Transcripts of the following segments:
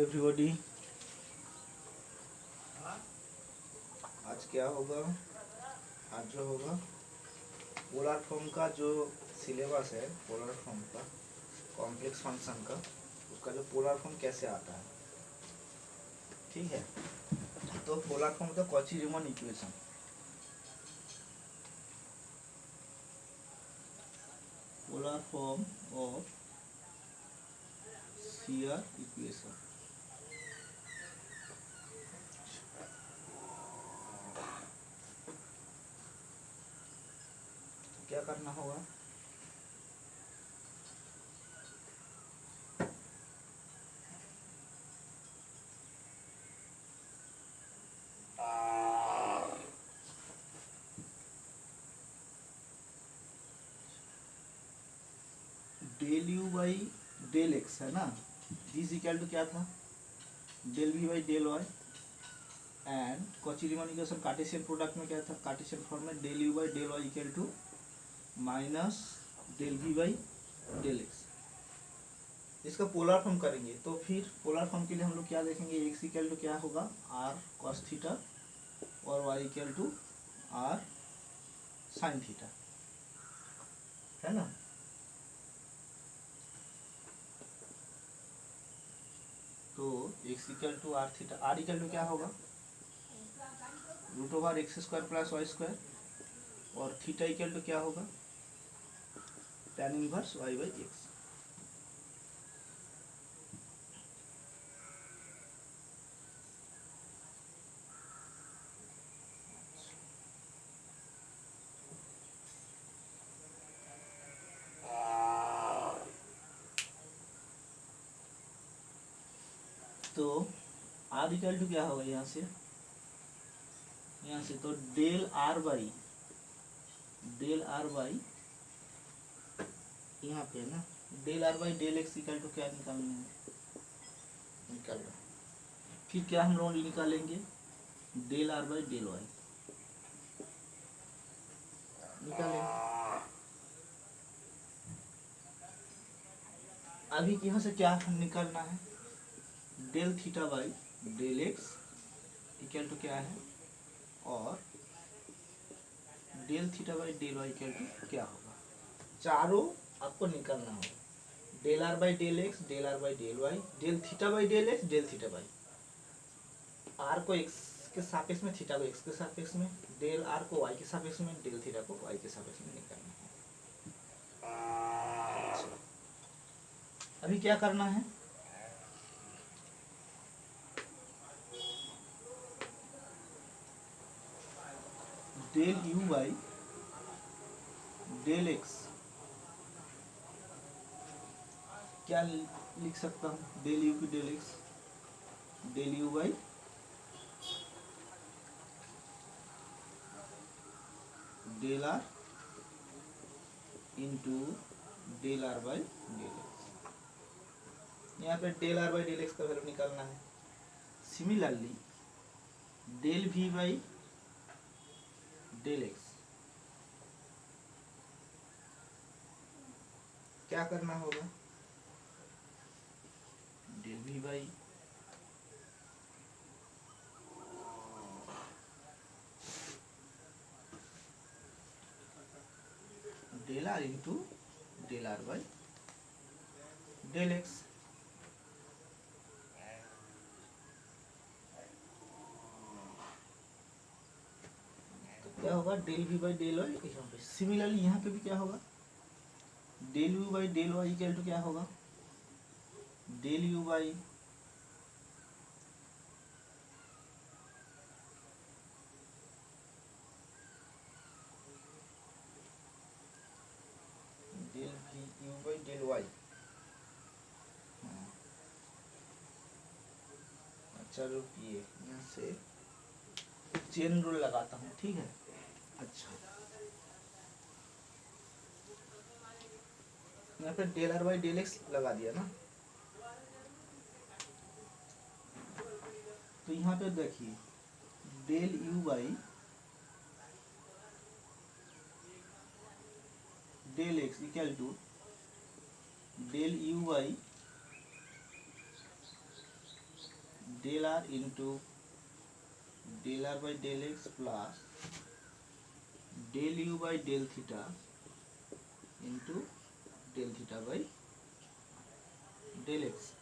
Everybody, आज क्या होगा? आज जो होगा पोलर फॉर्म का जो सिलेबस है, पोलर फॉर्म का कॉम्प्लेक्स फंक्शन का, उसका जो पोलर फॉर्म कैसे आता है, ठीक है। तो पोलर फॉर्म का Cauchy Riemann equation, polar form of CR equation. क्या करना होगा? Del you by del x है ना, दिस इक्वल टू क्या था? Del we by del y. And Cauchy Riemann equation Cartesian product में क्या था? कार्टेशियन फॉर्म में del you by del Y equal to minus del we by del x. इसका polar form करेंगे तो फिर पोलर फॉर्म के लिए हम लोग क्या देखेंगे? एक्स इक्वल टू क्या होगा? आर कॉस थीटा और Y equal to R sine theta, है ना। तो X equal to R theta, R equal to क्या होगा? Root over X square plus Y square, और थीटा इक्वल टू क्या होगा? tan inverse Y by X. तो आर इक्वल टू क्या होगा? यहाँ से तो डेल आर बाई यहाँ पे है ना, del are by del x equal to क्या निकालना है? निकालना। फिर क्या हम लोग निकालेंगे? Del are by del Y निकालेंगे। अभी यहाँ से क्या निकालना है? Del theta by del x equal to क्या है, और del theta by del Y equal to क्या होगा? चारों आपको निकालना होगा। Del are by del x, del are by del Y, del theta by del x, del theta by are को एक्स के सापेक्ष में, थीटा को एक्स के सापेक्ष में, डेल आर को वाई के सापेक्ष में, डेल थीटा को वाई के सापेक्ष में निकालना है। अभी क्या करना है? Del you by del X क्या लिख सकता हूँ? डेल यू की del x, del you by del are into del are by del X. यहाँ पे del are by del x का वैल्यू निकालना है। Similarly del we by del X क्या करना होगा? Del we by del are into del are by del x. तो क्या होगा? Del we by del Y यहाँ पे। सिमिलरली यहाँ पे भी क्या होगा? Del you by del Y equal to क्या होगा? Del you by del V U by del Y. अच्छा रुकिए, यहाँ से चेन रूल लगाता हूँ, ठीक है। अच्छा, यहाँ पे del are by del x लगा दिया ना, तो यहाँ पे देखिए del you by del x equal to del you by del are into del are by del x plus del you by del theta into del theta by del x.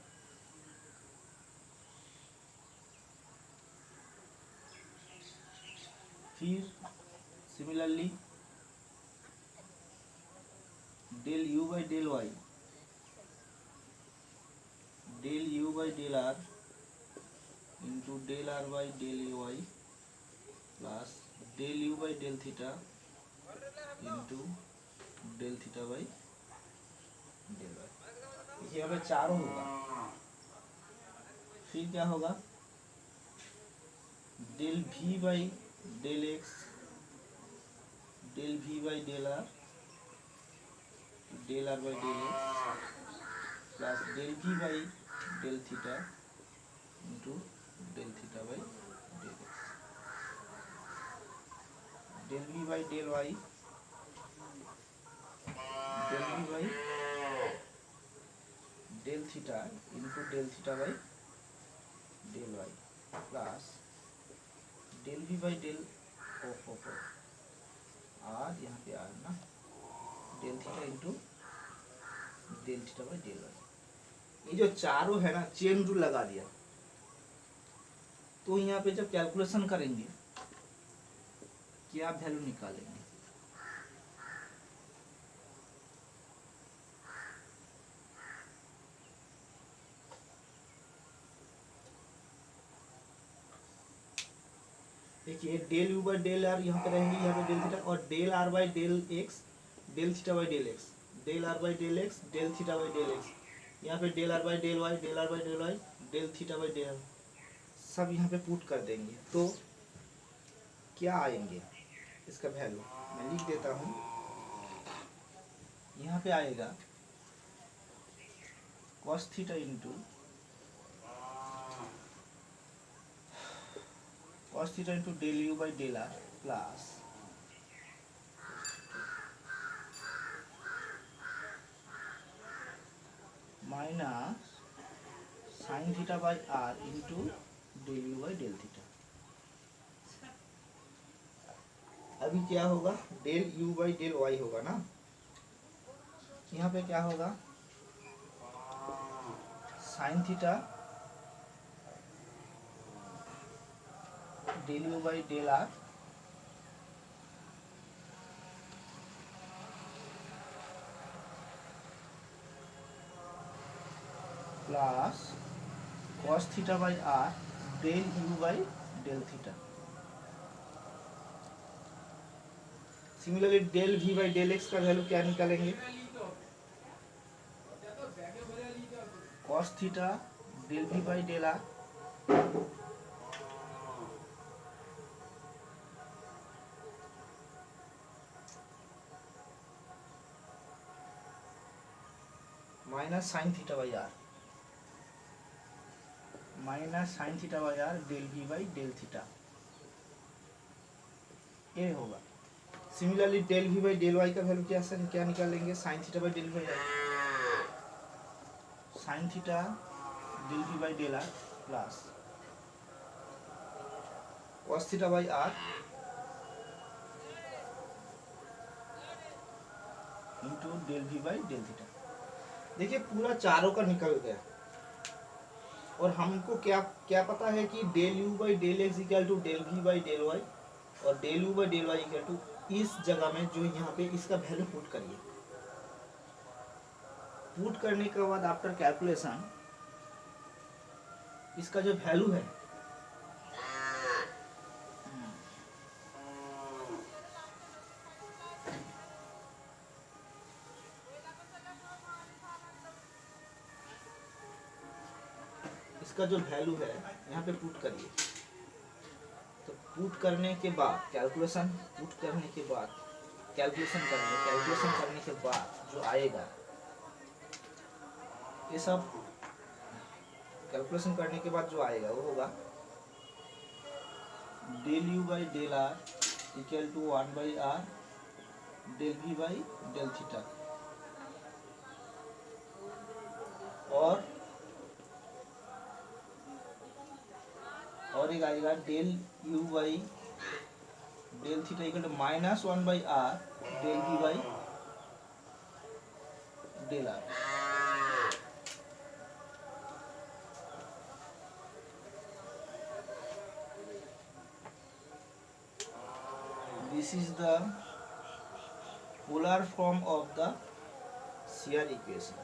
फिर similarly del you by del Y, del you by del are into del are by del a y plus del you by del theta into del theta by del Y. यहाँ पे चारों होगा। फिर क्या होगा, del we by del x, del we by del are by del x plus del we by del theta into del theta by del x. Del we by del Y, del we by del theta into del theta by del Y plus del we by del of R, यहाँ पे R ना, del theta into del theta by del Y. ये जो चारों है ना, chain rule लगा दिया। तो यहाँ पे जब कैलकुलेशन करेंगे क्या वैल्यू निकालेंगे, देखिए del you by del R यहाँ पे रहेंगे, यहाँ पे डेल थीटा, और del are by del x del theta by del x, del are by del x del theta by del X, यहाँ पे del are by del Y, del are by del Y del theta by del, सब यहाँ पे put कर देंगे। तो क्या आएंगे इसका वैल्यू मैं लिख देता हूँ। यहाँ पे आएगा cos theta into cos theta into del you by del R plus minus sine theta by R into del you by del theta. अभी क्या होगा, del you by del Y होगा ना, यहाँ पे क्या होगा, sine theta del you by del R plus cos theta by are del you by del theta. Similarly del we by del x का वैल्यू क्या निकालेंगे, cos theta del we by del R minus sine theta by R, minus sine theta by are del we by del theta, ये होगा। Similarly del we by del Y का value क्या निकालेंगे, sine theta by del Y, sine theta del we by del R plus cos theta by R into del we by del theta. देखिए पूरा चारों का निकल गया। और हमको क्या क्या पता है कि del you by del x equal to del we by del y, और del you by del Y equal to, इस जगह में जो यहाँ पे इसका वैल्यू पुट करिए। पुट करने के बाद आफ्टर कैलकुलेशन इसका जो वैल्यू है इसका जो वैल्यू है यहाँ पे पुट करिए। तो पुट करने के बाद कैलकुलेशन, पुट करने के बाद कैलकुलेशन करने के बाद जो आएगा, ये सब कैलकुलेशन करने के बाद जो आएगा वो होगा del you by del are equal to 1 by are del we by del theta, और और एक आएगा del you by del theta equal to minus one by are del we by del R. This is the polar form of the shear equation।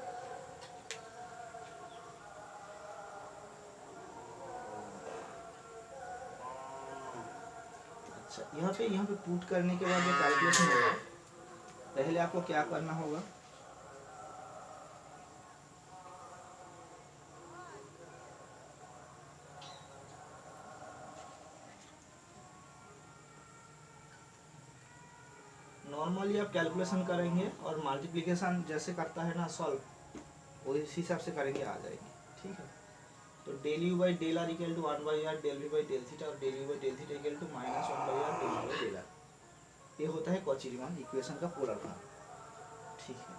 अच्छा, यहाँ पे put करने के बाद जो कैलकुलेशन होगा, पहले आपको क्या करना होगा, नॉर्मली आप कैलकुलेशन करेंगे और मल्टीप्लिकेशन जैसे करता है ना सॉल्व, वो इस हिसाब से करेंगे, आ जाएंगे। ठीक है, तो del you by del are equal to one by are del we by del theta और del you by del theta equal to minus one by are del we by del r. ये होता है Cauchy Riemann equation का polar form. ठीक है,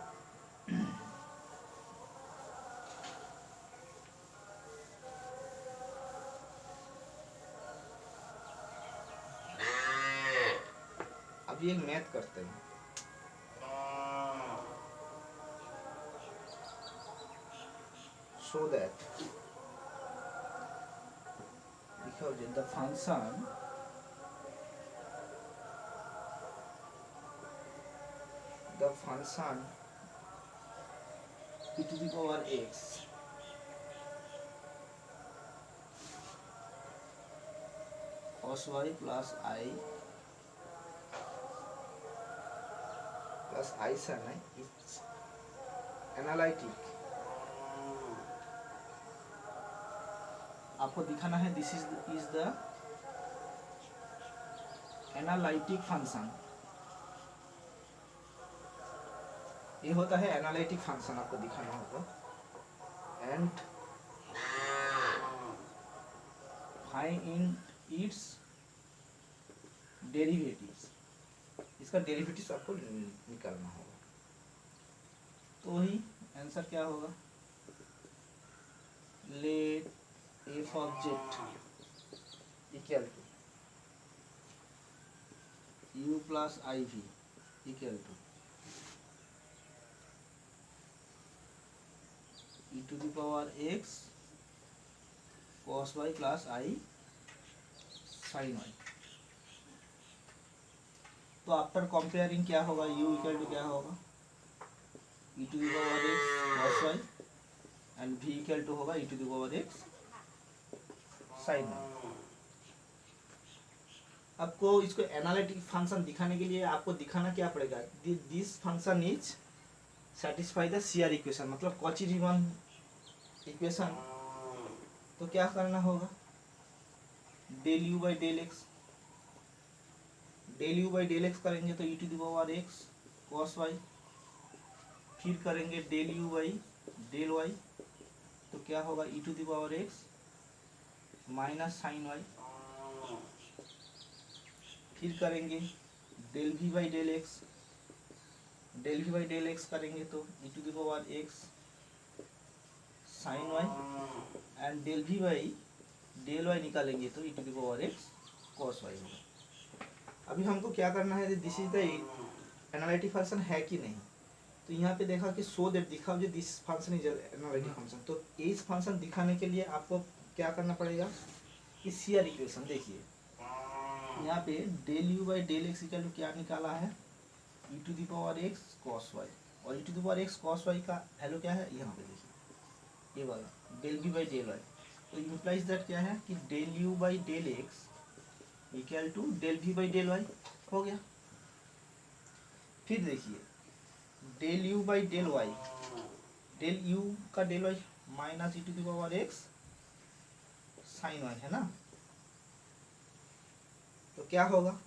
अभी एक math करते हैं। So that because the function e to the power x cos y plus i sin i is analytic। आपको दिखाना है this is the analytic function. ये होता है एनालिटिक फंक्शन, आपको दिखाना होगा। And find in its derivatives, इसका डेरिवेटिव्स आपको निकालना होगा। तो ही आंसर क्या होगा, let f of z equal to u plus i v equal to e to the power x cos y plus i sin y। तो आफ्टर कंपेयरिंग क्या होगा, u इक्वल टू क्या होगा, e to the power x cos y and v equal to होगा e to the power x sin y। आपको इसको analytic function दिखाने के लिए आपको दिखाना क्या पड़ेगा, this function is satisfy the CR equation, मतलब कॉची-रीमान इक्वेशन। तो क्या करना होगा, del you by del x, del you by del x करेंगे तो e to the power x cos y, फिर करेंगे del you by del y, तो क्या होगा e to the power x minus sine y, फिर करेंगे del we by del x, del we by del x करेंगे तो e to the power x sine y and del we by del Y निकालेंगे तो e to the power x cos y होगा। अभी हमको क्या करना है, this is the analytic function है कि नहीं। तो यहाँ पे देखा कि सो दैट दिखा जो this function is analytic function. तो इस फंक्शन दिखाने के लिए आपको क्या करना पड़ेगा कि शेयर इक्वेशन देखिए, यहाँ पे del you by del x equal to क्या निकाला है, e to the power x cos y, और e to the power x cos y का वैल्यू क्या है, यहाँ पे देखिए ये वाला del we by del y. तो इम्प्लाइज दैट क्या है कि del you by del x equal to del we by del y हो गया। फिर देखिए del you by del Y, del u का del y minus e to the power x sine y है ना, तो क्या होगा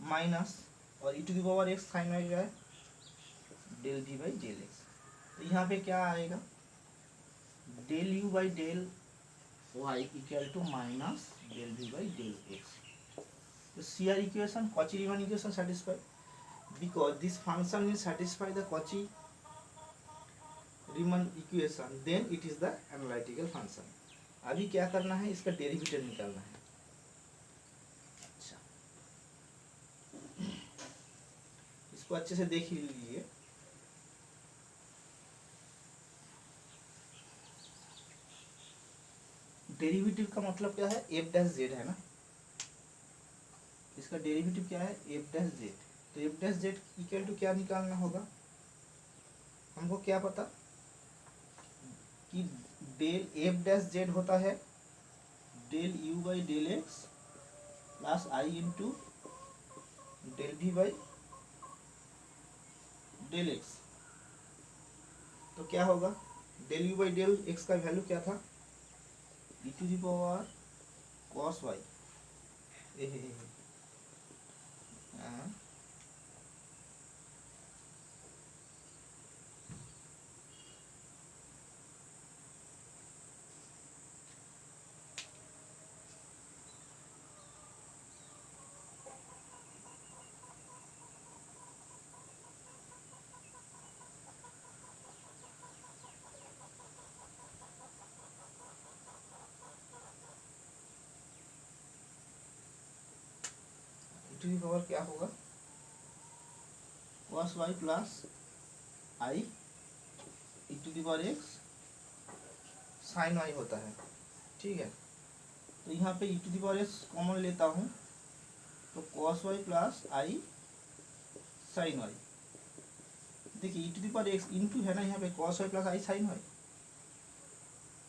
माइनस और e to the power x sine y क्या है del we by del x. तो यहाँ पे क्या आएगा del you by del Y equal to minus del we by del x. तो CR equation Cauchy Riemann equation satisfied because this function will satisfy the Cauchy-Riemann equation, then it is the analytical function। अभी क्या करना है, इसका derivative निकालना है। इसको अच्छे से देख लीजिए। डेरिवेटिव का मतलब क्या है, एफ डैश जेड है ना, इसका डेरिवेटिव क्या है, एफ डैश जेड। तो f dash z equal to क्या निकालना होगा, हमको क्या पता कि डेल एफ डैश जेड होता है del you by del x plus i into del we by del x. तो क्या होगा, del you by del x का वैल्यू क्या था, e to the power cos y, to the power क्या होगा, cos y plus i e to the power x sine y होता है, ठीक है। तो यहाँ पे e to the power x common लेता हूँ, तो cos y plus i sine y. देखिए e to the power x into है ना, यहाँ पे cos y plus i sine y,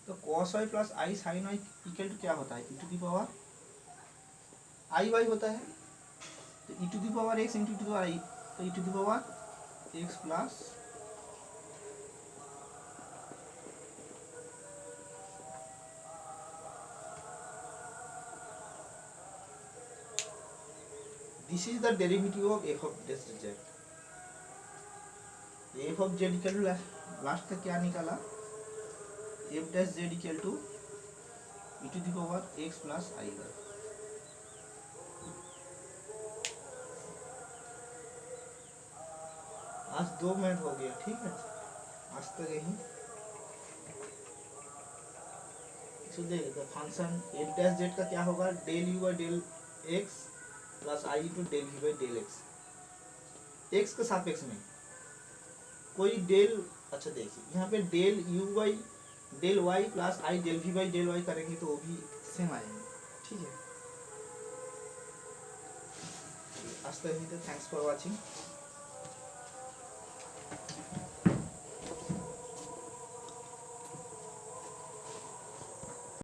तो cos y plus i sine y equal to क्या होता है, e to the power i y होता है। तो e to the power x into to i, तो e to the power x plus this is the derivative of f of dash z. F of z equal to last का क्या निकाला, f dash z equal to e to the power x plus i y. आज 2 minute हो गया, ठीक है, आज तक यही। So the function f dash z का क्या होगा, del you by del x plus i into del we by del x, x के सापेक्ष में कोई डेल। अच्छा देखिए यहाँ पे del you by del Y plus i del we by del y करेंगे तो वो भी सेम आएंगे, ठीक है। आज तक यही था, थैंक्स फॉर वॉचिंग।